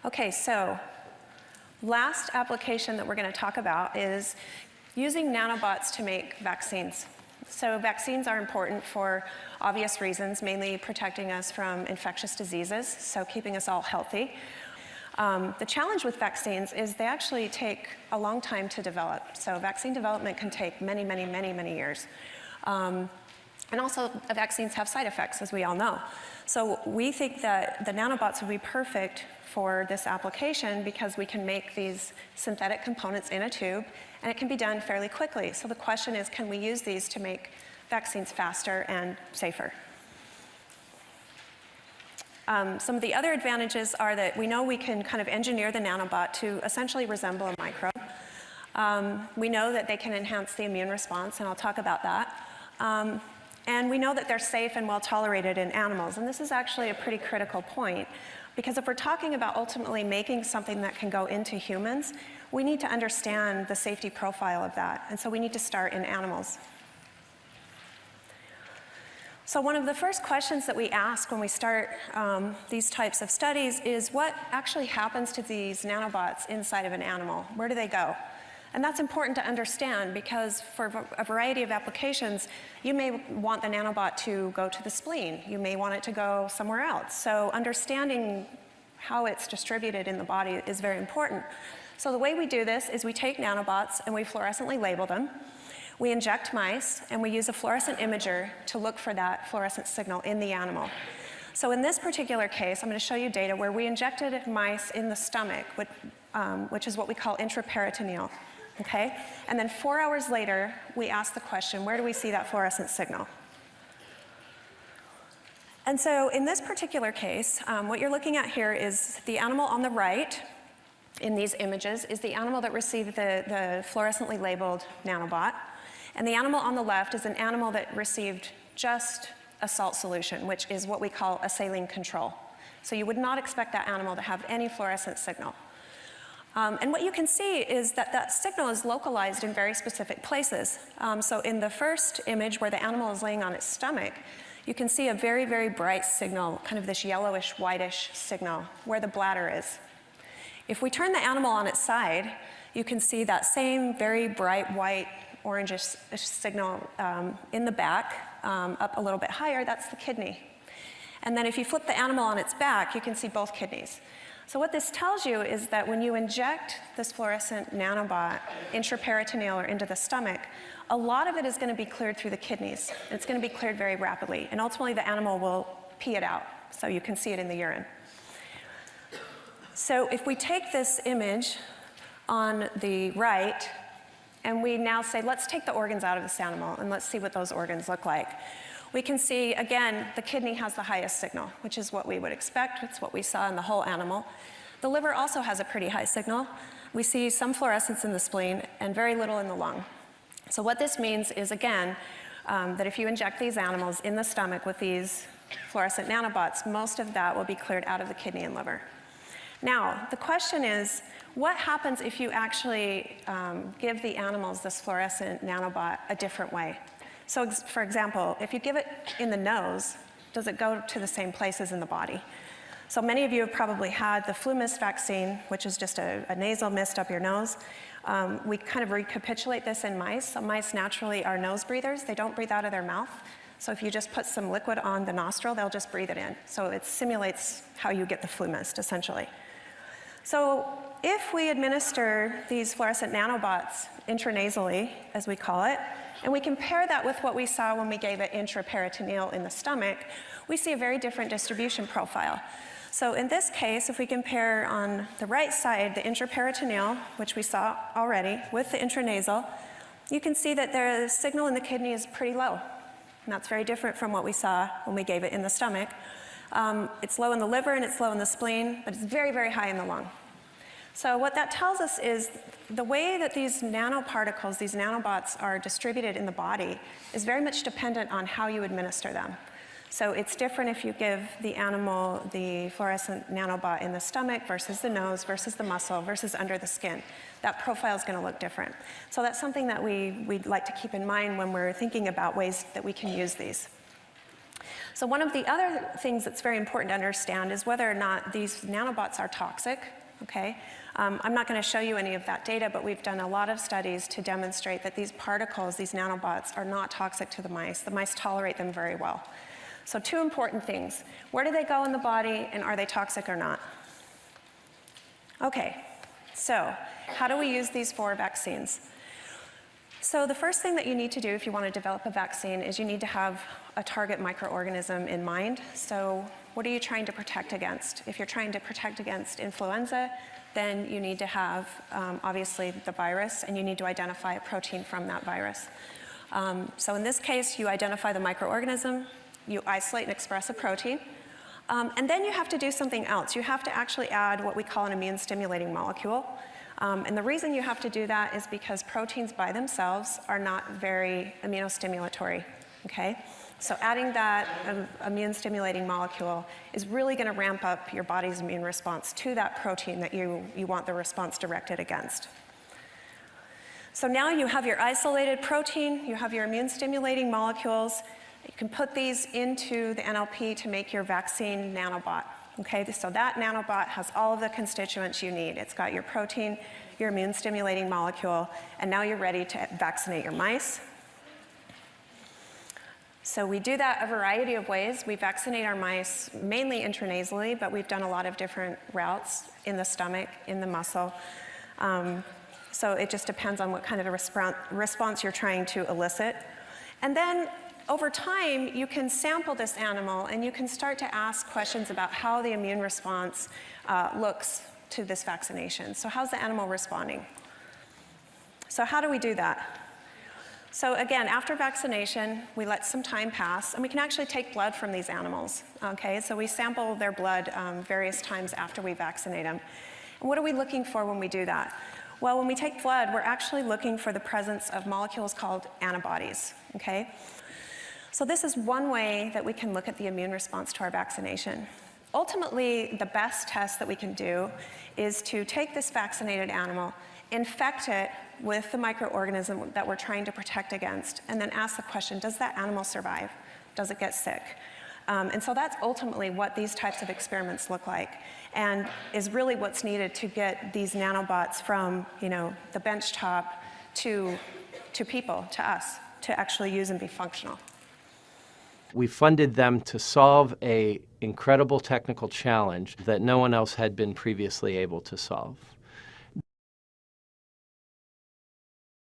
Okay, so last application that we're going to talk about is using nanobots to make vaccines. So vaccines are important for obvious reasons, mainly protecting us from infectious diseases, so keeping us all healthy. The challenge with vaccines is they actually take a long time to develop. So vaccine development can take many years. And also, vaccines have side effects, as we all know. So we think that the nanobots would be perfect for this application because we can make these synthetic components in a tube, and it can be done fairly quickly. So the question is, can we use these to make vaccines faster and safer? Some of the other advantages are that we know we can kind of engineer the nanobot to essentially resemble a microbe. We know that they can enhance the immune response, and I'll talk about that. And we know that they're safe and well tolerated in animals. And this is actually a pretty critical point, because if we're talking about ultimately making something that can go into humans, we need to understand the safety profile of that. And so we need to start in animals. So one of the first questions that we ask when we start these types of studies is what actually happens to these nanobots inside of an animal? Where do they go? And that's important to understand because for a variety of applications, you may want the nanobot to go to the spleen. You may want it to go somewhere else. So understanding how it's distributed in the body is very important. So the way we do this is we take nanobots and we fluorescently label them. We inject mice and we use a fluorescent imager to look for that fluorescent signal in the animal. So in this particular case, I'm going to show you data where we injected mice in the stomach, which is what we call intraperitoneal. Okay? And then 4 hours later, we ask the question, where do we see that fluorescent signal? And so in this particular case, what you're looking at here is the animal on the right in these images is the animal that received the fluorescently labeled nanobot. And the animal on the left is an animal that received just a salt solution, which is what we call a saline control. So you would not expect that animal to have any fluorescent signal. And what you can see is that that signal is localized in very specific places. So in the first image where the animal is laying on its stomach, you can see a very bright signal, kind of this yellowish, whitish signal where the bladder is. If we turn the animal on its side, you can see that same very bright white, orangish signal in the back, up a little bit higher, that's the kidney. And then if you flip the animal on its back, you can see both kidneys. So what this tells you is that when you inject this fluorescent nanobot intraperitoneal or into the stomach, a lot of it is going to be cleared through the kidneys. It's going to be cleared very rapidly, and ultimately the animal will pee it out, so you can see it in the urine. So if we take this image on the right, and we now say, let's take the organs out of this animal, and let's see what those organs look like. We can see, again, the kidney has the highest signal, which is what we would expect. It's what we saw in the whole animal. The liver also has a pretty high signal. We see some fluorescence in the spleen and very little in the lung. So what this means is, again, that if you inject these animals in the stomach with these fluorescent nanobots, most of that will be cleared out of the kidney and liver. Now, the question is, what happens if you actually give the animals this fluorescent nanobot a different way? So, for example, if you give it in the nose, does it go to the same places in the body? So many of you have probably had the flu mist vaccine, which is just a nasal mist up your nose. We kind of recapitulate this in mice. So mice naturally are nose breathers. They don't breathe out of their mouth. So if you just put some liquid on the nostril, they'll just breathe it in. So it simulates how you get the flu mist, essentially. So if we administer these fluorescent nanobots intranasally, as we call it, and we compare that with what we saw when we gave it intraperitoneal in the stomach, we see a very different distribution profile. So in this case, if we compare on the right side the intraperitoneal, which we saw already, with the intranasal, you can see that the signal in the kidney is pretty low. And that's very different from what we saw when we gave it in the stomach. It's low in the liver and it's low in the spleen, but it's very high in the lung. So what that tells us is the way that these nanoparticles, these nanobots, are distributed in the body is very much dependent on how you administer them. So it's different if you give the animal the fluorescent nanobot in the stomach versus the nose versus the muscle versus under the skin. That profile is going to look different. So that's something that we'd like to keep in mind when we're thinking about ways that we can use these. So one of the other things that's very important to understand is whether or not these nanobots are toxic, okay? I'm not going to show you any of that data, but we've done a lot of studies to demonstrate that these particles, these nanobots, are not toxic to the mice. The mice tolerate them very well. So two important things. Where do they go in the body, and are they toxic or not? Okay, so how do we use these for vaccines? So the first thing that you need to do if you want to develop a vaccine is you need to have a target microorganism in mind. So what are you trying to protect against? If you're trying to protect against influenza, then you need to have, obviously, the virus, and you need to identify a protein from that virus. So in this case, you identify the microorganism, you isolate and express a protein, and then you have to do something else. You have to actually add what we call an immune-stimulating molecule. And the reason you have to do that is because proteins by themselves are not very immunostimulatory, okay? So adding that immune-stimulating molecule is really going to ramp up your body's immune response to that protein that you want the response directed against. So now you have your isolated protein, you have your immune-stimulating molecules. You can put these into the NLP to make your vaccine nanobot. Okay, so that nanobot has all of the constituents you need. It's got your protein, your immune-stimulating molecule, and now you're ready to vaccinate your mice. So we do that a variety of ways. We vaccinate our mice mainly intranasally, but we've done a lot of different routes in the stomach, in the muscle. So it just depends on what kind of a response you're trying to elicit. And then over time, you can sample this animal and you can start to ask questions about how the immune response looks to this vaccination. So how's the animal responding? So how do we do that? So again, after vaccination, we let some time pass, and we can actually take blood from these animals, okay? So we sample their blood various times after we vaccinate them. And what are we looking for when we do that? Well, when we take blood, we're actually looking for the presence of molecules called antibodies, okay? So this is one way that we can look at the immune response to our vaccination. Ultimately, the best test that we can do is to take this vaccinated animal, infect it with the microorganism that we're trying to protect against, and then ask the question, does that animal survive? Does it get sick? And so that's ultimately what these types of experiments look like, and is really what's needed to get these nanobots from, the bench top to people, to us, to actually use and be functional. We funded them to solve an incredible technical challenge that no one else had been previously able to solve.